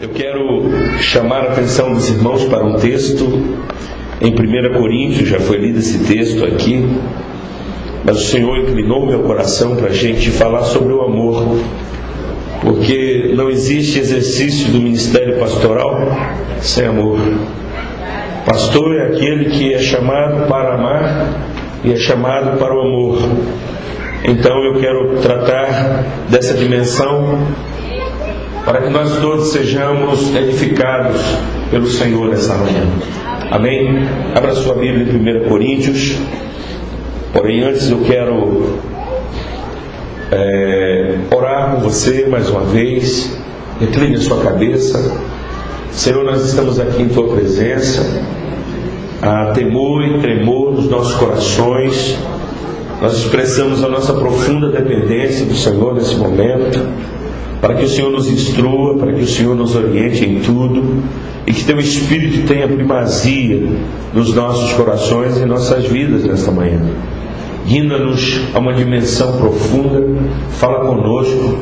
Eu quero chamar a atenção dos irmãos para um texto em 1 Coríntios, já foi lido esse texto aqui, mas o Senhor inclinou meu coração para a gente falar sobre o amor, porque não existe exercício do ministério pastoral sem amor. Pastor é aquele que é chamado para amar e é chamado para o amor. Então eu quero tratar dessa dimensão para que nós todos sejamos edificados pelo Senhor nessa manhã. Amém? Abra sua Bíblia em 1 Coríntios. Porém, antes eu quero orar com você mais uma vez. Recline a sua cabeça. Senhor, nós estamos aqui em Tua presença. Há temor e tremor nos nossos corações. Nós expressamos a nossa profunda dependência do Senhor nesse momento, para que o Senhor nos instrua, para que o Senhor nos oriente em tudo, e que Teu Espírito tenha primazia nos nossos corações e em nossas vidas nesta manhã. Guinda-nos a uma dimensão profunda, fala conosco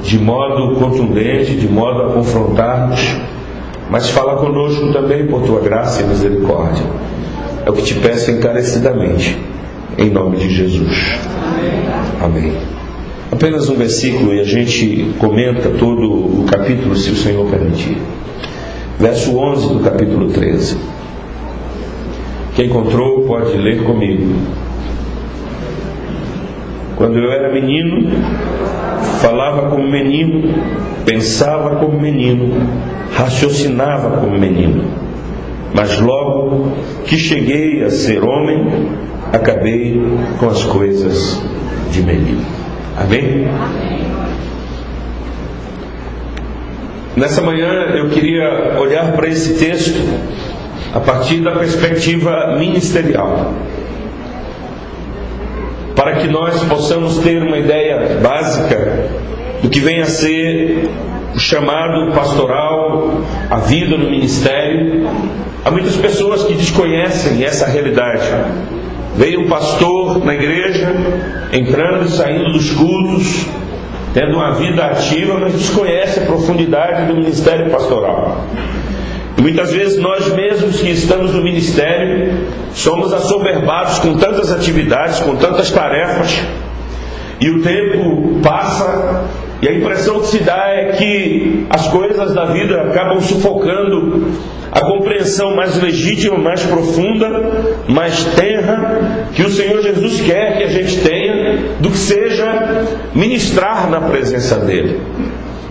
de modo contundente, de modo a confrontar-nos, mas fala conosco também por Tua graça e misericórdia. É o que te peço encarecidamente, em nome de Jesus. Amém. Apenas um versículo e a gente comenta todo o capítulo, se o Senhor permitir. Verso 11 do capítulo 13. Quem encontrou pode ler comigo. Quando eu era menino, falava como menino, pensava como menino, raciocinava como menino. Mas logo que cheguei a ser homem, acabei com as coisas de menino. Amém? Nessa manhã eu queria olhar para esse texto a partir da perspectiva ministerial, para que nós possamos ter uma ideia básica do que vem a ser o chamado pastoral, a vida no ministério. Há muitas pessoas que desconhecem essa realidade. Veio um pastor na igreja, entrando e saindo dos cultos, tendo uma vida ativa, mas desconhece a profundidade do ministério pastoral. E muitas vezes nós mesmos que estamos no ministério somos assoberbados com tantas atividades, com tantas tarefas, e o tempo passa e a impressão que se dá é que as coisas da vida acabam sufocando a compreensão mais legítima, mais profunda, mais tenra que o Senhor Jesus quer que a gente tenha, do que seja ministrar na presença dEle.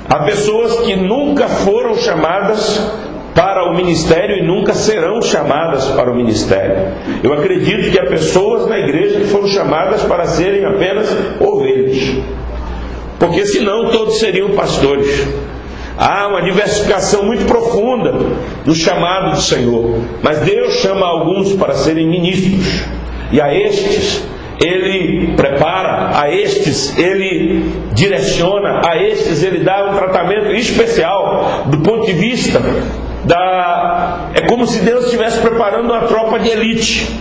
Há pessoas que nunca foram chamadas para o ministério e nunca serão chamadas para o ministério. Eu acredito que há pessoas na igreja que foram chamadas para serem apenas ovelhas, porque senão todos seriam pastores. Há uma diversificação muito profunda no chamado do Senhor, mas Deus chama alguns para serem ministros, e a estes Ele prepara, a estes Ele direciona, a estes Ele dá um tratamento especial do ponto de vista é como se Deus estivesse preparando uma tropa de elite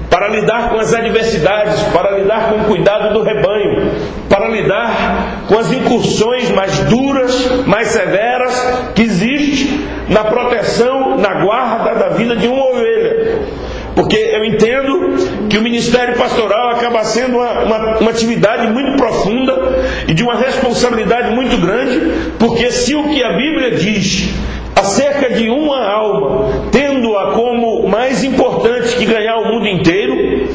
para lidar com as adversidades, para lidar com o cuidado do rebanho, para lidar com as incursões mais duras, mais severas que existe na proteção, na guarda da vida de uma ovelha. Porque eu entendo que o ministério pastoral acaba sendo uma atividade muito profunda e de uma responsabilidade muito grande, porque se o que a Bíblia diz acerca de uma alma, tendo-a como mais importante que ganhar o mundo inteiro,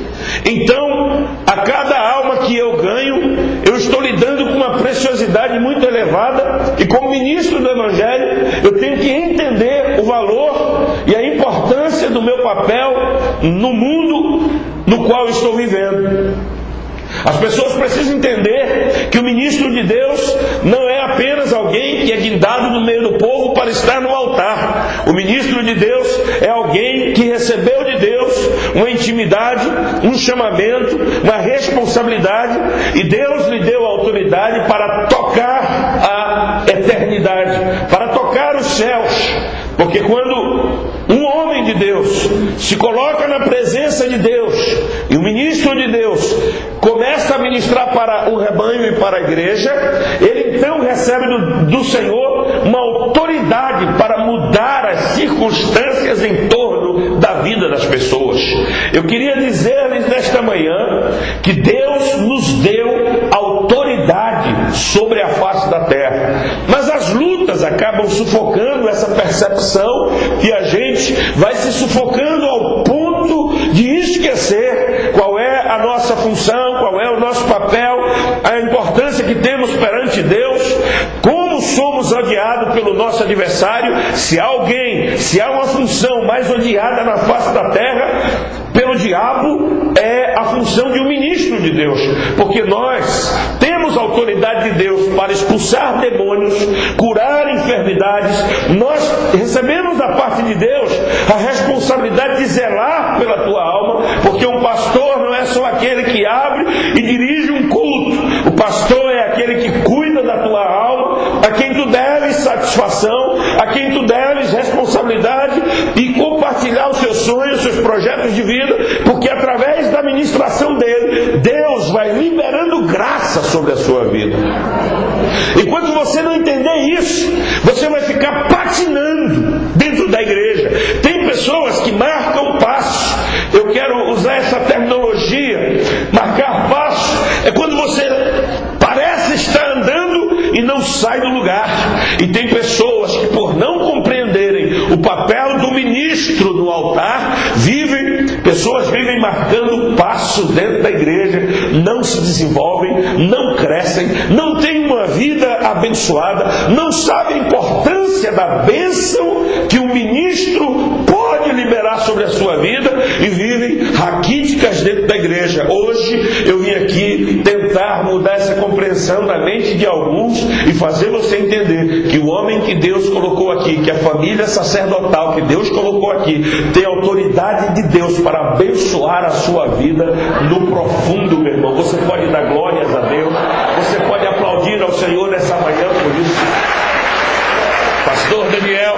então a cada alma que eu ganho, eu estou lidando com uma preciosidade muito elevada, e como ministro do Evangelho eu tenho que entender o valor e a importância do meu papel no mundo no qual estou vivendo. As pessoas precisam entender que o ministro de Deus não é apenas alguém que é guindado no meio do povo para estar no altar. O ministro de Deus é alguém que recebeu de Deus uma intimidade, um chamamento, uma responsabilidade, e Deus lhe deu autoridade para tocar a eternidade, para tocar os céus. Porque quando um homem de Deus se coloca na presença de Deus, e o ministro de Deus começa a ministrar para o rebanho e para a igreja, ele então recebe do Senhor uma autoridade circunstâncias em torno da vida das pessoas. Eu queria dizer-lhes nesta manhã que Deus nos deu autoridade sobre a face da terra, mas as lutas acabam sufocando essa percepção e a gente vai se sufocando ao ponto de esquecer qual é a nossa função, qual é o nosso papel, a importância que temos perante Deus, como somos odiados pelo nosso adversário. Se há uma função mais odiada na face da terra pelo diabo, é a função de um ministro de Deus, porque nós temos a autoridade de Deus para expulsar demônios, curar enfermidades. Nós recebemos da parte de Deus a responsabilidade de zelar pela tua alma, porque um pastor não é só aquele que abre e dirige um culto. O pastor é aquele que cuida da tua alma, a quem tu deves satisfação, a quem tu deves responsabilidade e compartilhar os seus sonhos, os seus projetos de vida, porque através da ministração dele, Deus vai liberando graça sobre a sua vida. Enquanto você não entender isso, você vai ficar patinando dentro da igreja. Tem pessoas que marcam passo. Eu quero usar essa terminologia. Marcar passo é quando você parece estar andando e não sai do lugar. E tem pessoas que, por não compreenderem o papel do ministro no altar, pessoas vivem marcando passo dentro da igreja, não se desenvolvem, não crescem, não têm uma vida abençoada, não sabem a importância da bênção que o ministro pode liberar sobre a sua vida e vivem raquíticas dentro da igreja. Hoje eu vim aqui tentar mudar essa compreensão da mente de alguns e fazer você entender que o homem que Deus colocou aqui, que a família sacerdotal que Deus colocou aqui, tem autoridade de Deus para abençoar a sua vida no profundo, meu irmão. Você pode dar glórias a Deus, você pode aplaudir ao Senhor nessa manhã por isso. Pastor Daniel,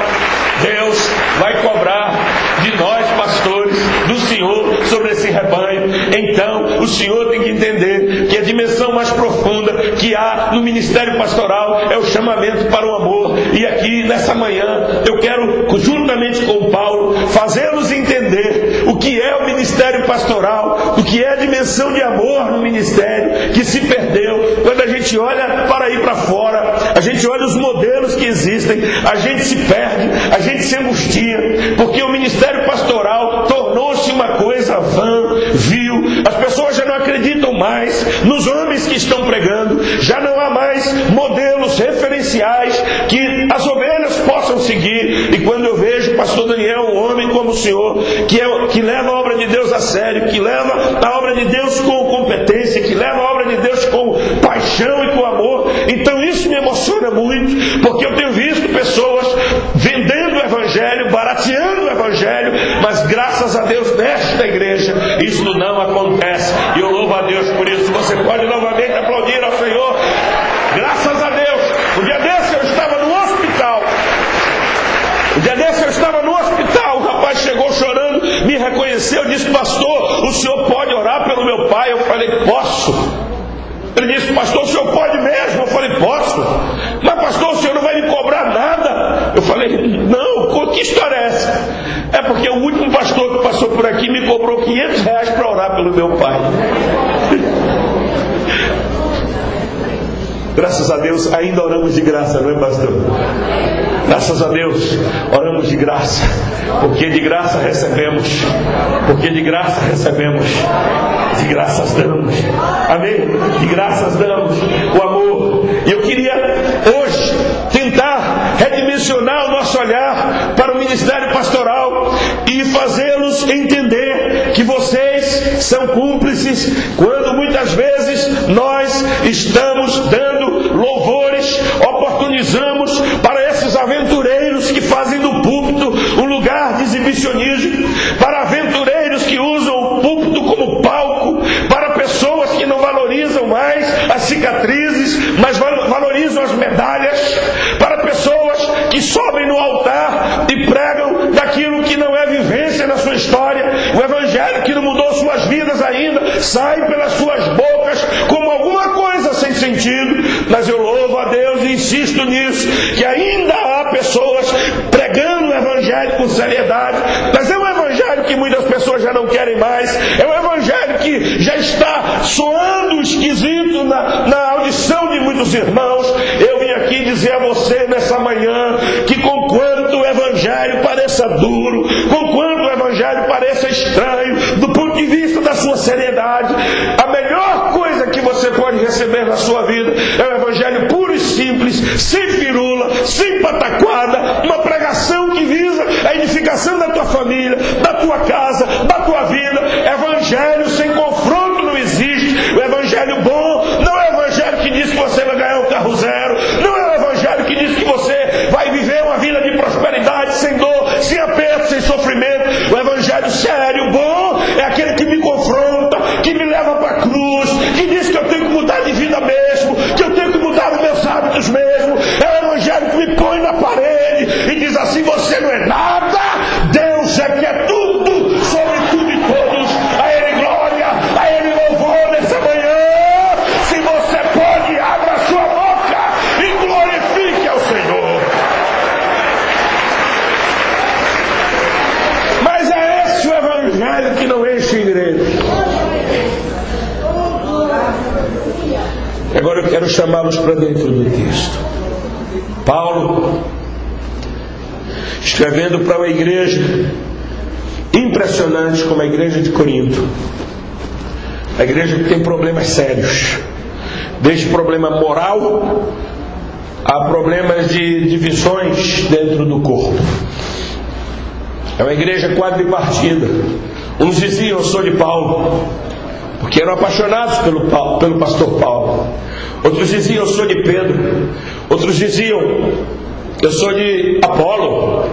Deus vai cobrar de nós, pastores, do Senhor sobre esse rebanho. Então, o Senhor tem que entender que a dimensão mais profunda que há no ministério pastoral é o chamamento para o amor. E aqui, nessa manhã, eu quero, juntamente com Paulo, fazê-los entender o que é o ministério pastoral, o que é a dimensão de amor no ministério, que se perdeu. Quando a gente olha para aí para fora, a gente olha os modelos que existem, a gente se perde, a gente se angustia, porque o ministério pastoral tornou-se uma coisa vã, vil. As pessoas já não acreditam mais nos homens que estão pregando, já não há mais modelos referenciais que as ovelhas possam seguir. E quando eu vejo o pastor Daniel, um homem como o senhor, que leva a obra de Deus a sério, que leva a obra de Deus com competência, que leva a obra de Deus com paixão e com amor, então isso me emociona muito, porque eu tenho visto pessoas vendendo o Evangelho, barateando o Evangelho, mas graças a Deus nesta igreja isso não acontece, e eu louvo a Deus por isso. Você pode novamente aplaudir ao Senhor. Graças a Deus. Um dia desse eu estava no hospital, o rapaz chegou chorando, me reconheceu, disse: pastor, o senhor pode orar pelo meu pai? Eu falei: posso. Ele disse: pastor, o senhor pode mesmo? Eu falei: posso. Mas pastor, o senhor não vai me cobrar nada? Eu falei: não, que história é essa? É porque o último pastor que passou por aqui me cobrou R$500 para orar pelo meu pai. Graças a Deus ainda oramos de graça, não é, pastor? Graças a Deus oramos de graça, porque de graça recebemos, de graças damos. Amém? De graças damos o amor. E eu queria hoje tentar redimensionar o nosso olhar para o ministério pastoral e fazê-los entender que vocês são cúmplices quando muitas vezes nós estamos dando louvores, oportunizamos para esses aventureiros que fazem do púlpito um lugar de exibicionismo, para aventureiros que usam o púlpito como palco, para pessoas que não valorizam mais as cicatrizes, mas valorizam as medalhas, para pessoas que sobem no altar e pregam daquilo que não é vivência na sua história. O Evangelho que não mudou suas vidas ainda sai pelas suas bocas como alguma coisa sem sentido. Mas eu louvo a Deus e insisto nisso, que ainda há pessoas pregando o Evangelho evangelho com seriedade, mas é um evangelho que muitas pessoas já não querem mais, é um evangelho que já está soando esquisito na audição de muitos irmãos. Eu vim aqui dizer a você nessa manhã que conquanto o evangelho pareça duro, conquanto o evangelho pareça estranho, do ponto de vista da sua seriedade, a melhor coisa que você pode receber na sua vida é o evangelho puro e simples, sem firula, sem pataquada, uma pregação que visa a edificação da tua família, da tua casa, da tua vida. Evangelho sem confronto não existe. O evangelho bom não é o evangelho que diz que você vai ganhar um carro zero, não é o evangelho que diz que você vai viver uma vida de prosperidade, sem dor, sem aperto, sem sofrimento. O evangelho sério, bom, é aquele que me confronta, que me leva para a cruz, que diz que eu tenho que mudar de vida mesmo, que eu tenho que mudar os meus hábitos mesmo. É o evangelho que me põe na parede e diz assim: você não é nada, Deus é que é tudo, sobre tudo e todos. A Ele glória, a Ele louvor nessa manhã. Se você pode, abra a sua boca e glorifique ao Senhor. Mas é esse o evangelho que não enche a igreja. Agora eu quero chamá-los para dentro do texto. Paulo, escrevendo para uma igreja impressionante como a igreja de Corinto, a igreja que tem problemas sérios, desde problema moral a problemas de divisões dentro do corpo. É uma igreja quadripartida. Uns diziam: eu sou de Paulo, porque eram apaixonados pelo pastor Paulo. Outros diziam: eu sou de Pedro. Outros diziam: eu sou de Apolo,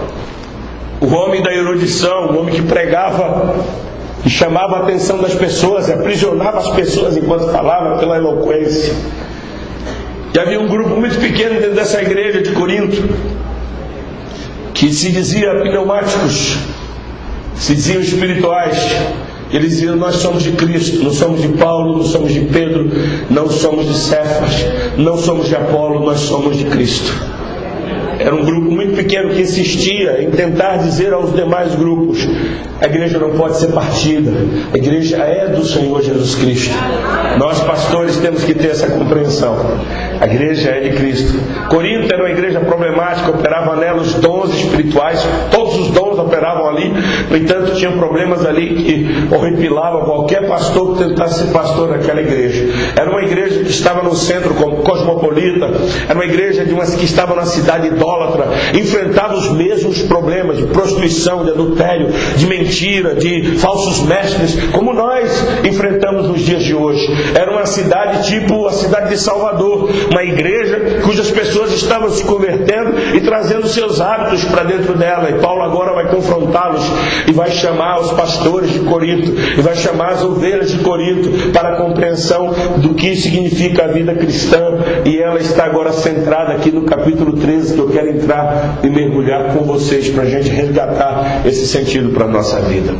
o homem da erudição, o homem que pregava e chamava a atenção das pessoas, aprisionava as pessoas enquanto falava pela eloquência. E havia um grupo muito pequeno dentro dessa igreja de Corinto que se dizia pneumáticos, se diziam espirituais. Eles diziam: nós somos de Cristo, não somos de Paulo, não somos de Pedro, não somos de Cefas, não somos de Apolo, nós somos de Cristo. Era um grupo muito pequeno que insistia em tentar dizer aos demais grupos: a igreja não pode ser partida, a igreja é do Senhor Jesus Cristo. Nós pastores temos que ter essa compreensão. A igreja é de Cristo. Corinto era uma igreja problemática, operava nela os dons espirituais, todos os dons operavam ali. No entanto, tinham problemas ali que horripilavam qualquer pastor que tentasse ser pastor naquela igreja. Era uma igreja que estava no centro cosmopolita, era uma igreja que estava na cidade idólatra, enfrentava os mesmos problemas de prostituição, de adultério, de mentira, de falsos mestres, como nós enfrentamos nos dias de hoje. Era uma cidade tipo a cidade de Salvador, uma igreja cujas pessoas estavam se convertendo e trazendo seus hábitos para dentro dela. E Paulo agora vai confrontá-los e vai chamar os pastores de Corinto e vai chamar as ovelhas de Corinto para a compreensão do que significa a vida cristã. E ela está agora centrada aqui no capítulo 13, que eu quero entrar e mergulhar com vocês para a gente resgatar esse sentido para a nossa vida.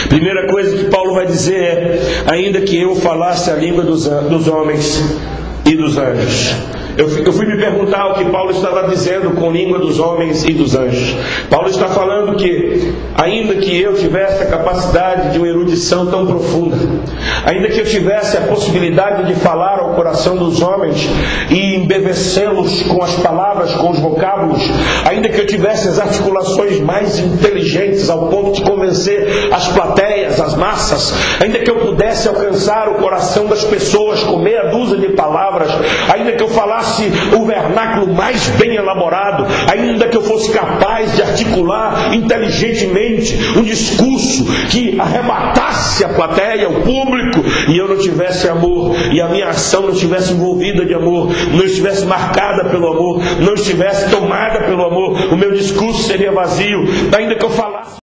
Primeira coisa que Paulo vai dizer é: ainda que eu falasse a língua dos homens e dos anjos. Eu fui me perguntar o que Paulo estava dizendo com língua dos homens e dos anjos. Paulo está falando que, ainda que eu tivesse a capacidade de uma erudição tão profunda, ainda que eu tivesse a possibilidade de falar ao coração dos homens e embevecê-los com as palavras, com os vocábulos, ainda que eu tivesse as articulações mais inteligentes ao ponto de convencer as plateias, as massas, ainda que eu pudesse alcançar o coração das pessoas com meia dúzia de palavras, ainda que eu falasse o vernáculo mais bem elaborado, ainda que eu fosse capaz de articular inteligentemente um discurso que arrebatasse a plateia, o público, e eu não tivesse amor, e a minha ação não estivesse envolvida de amor, não estivesse marcada pelo amor, não estivesse tomada pelo amor, o meu discurso seria vazio. Ainda que eu falasse